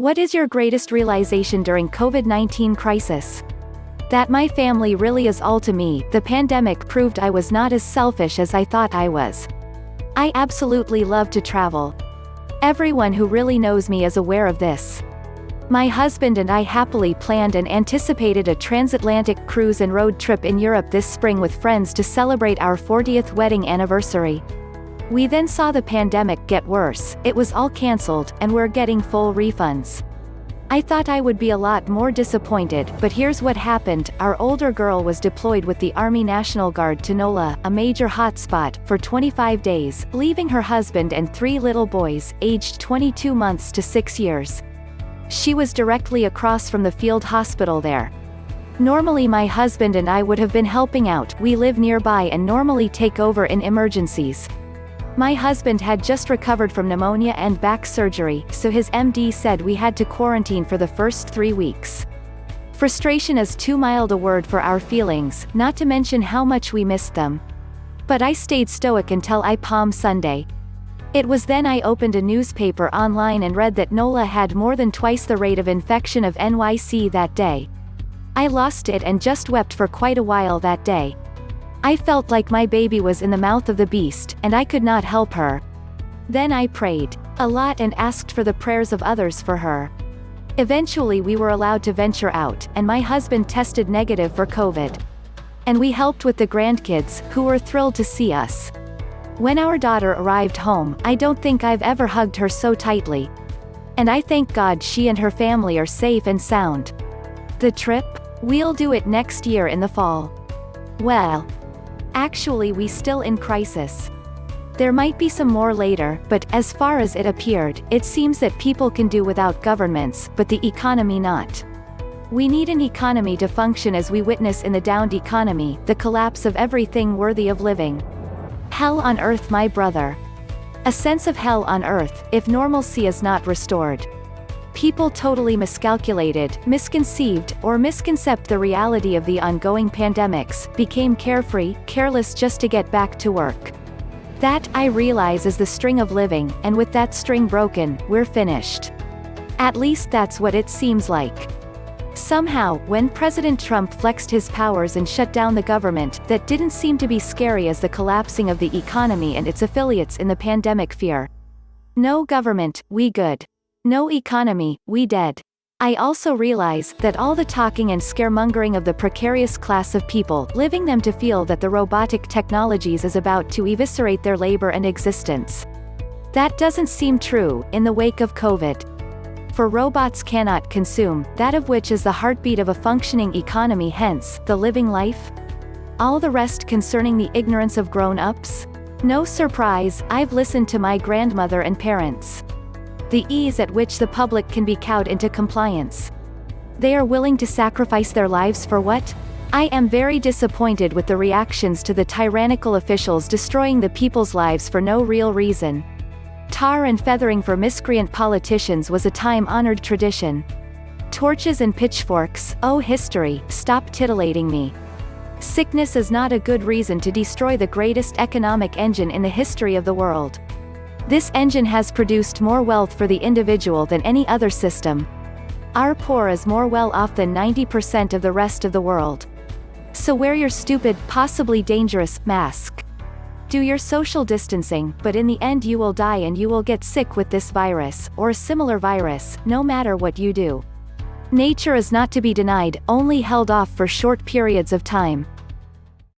What is your greatest realization during COVID-19 crisis? That my family really is all to me. The pandemic proved I was not as selfish as I thought I was. I absolutely love to travel. Everyone who really knows me is aware of this. My husband and I happily planned and anticipated a transatlantic cruise and road trip in Europe this spring with friends to celebrate our 40th wedding anniversary. We then saw the pandemic get worse, it was all cancelled, and we're getting full refunds. I thought I would be a lot more disappointed, but here's what happened. Our older girl was deployed with the Army National Guard to NOLA, a major hotspot, for 25 days, leaving her husband and 3 little boys, aged 22 months to 6 years. She was directly across from the field hospital there. Normally my husband and I would have been helping out, we live nearby and normally take over in emergencies. My husband had just recovered from pneumonia and back surgery, so his MD said we had to quarantine for the first 3 weeks. Frustration is too mild a word for our feelings, not to mention how much we missed them. But I stayed stoic until Palm Sunday. It was then I opened a newspaper online and read that NOLA had more than twice the rate of infection of NYC that day. I lost it and just wept for quite a while that day. I felt like my baby was in the mouth of the beast, and I could not help her. Then I prayed a lot and asked for the prayers of others for her. Eventually we were allowed to venture out, and my husband tested negative for COVID. And we helped with the grandkids, who were thrilled to see us. When our daughter arrived home, I don't think I've ever hugged her so tightly. And I thank God she and her family are safe and sound. The trip? We'll do it next year in the fall. Well, actually we still in crisis. There might be some more later, but, as far as it appeared, it seems that people can do without governments, but the economy not. We need an economy to function as we witness in the downed economy, the collapse of everything worthy of living. Hell on earth, my brother. A sense of hell on earth, if normalcy is not restored. People totally miscalculated, misconceived, or misconcept the reality of the ongoing pandemics, became carefree, careless just to get back to work. That, I realize, is the string of living, and with that string broken, we're finished. At least that's what it seems like. Somehow, when President Trump flexed his powers and shut down the government, that didn't seem to be scary as the collapsing of the economy and its affiliates in the pandemic fear. No government, we good. No economy, we dead. I also realize that all the talking and scaremongering of the precarious class of people, leaving them to feel that the robotic technologies is about to eviscerate their labor and existence. That doesn't seem true, in the wake of COVID. For robots cannot consume, that of which is the heartbeat of a functioning economy, hence, the living life. All the rest concerning the ignorance of grown-ups? No surprise, I've listened to my grandmother and parents. The ease at which the public can be cowed into compliance. They are willing to sacrifice their lives for what? I am very disappointed with the reactions to the tyrannical officials destroying the people's lives for no real reason. Tar and feathering for miscreant politicians was a time-honored tradition. Torches and pitchforks, oh history, stop titillating me. Sickness is not a good reason to destroy the greatest economic engine in the history of the world. This engine has produced more wealth for the individual than any other system. Our poor is more well off than 90% of the rest of the world. So wear your stupid, possibly dangerous, mask. Do your social distancing, but in the end you will die and you will get sick with this virus, or a similar virus, no matter what you do. Nature is not to be denied, only held off for short periods of time.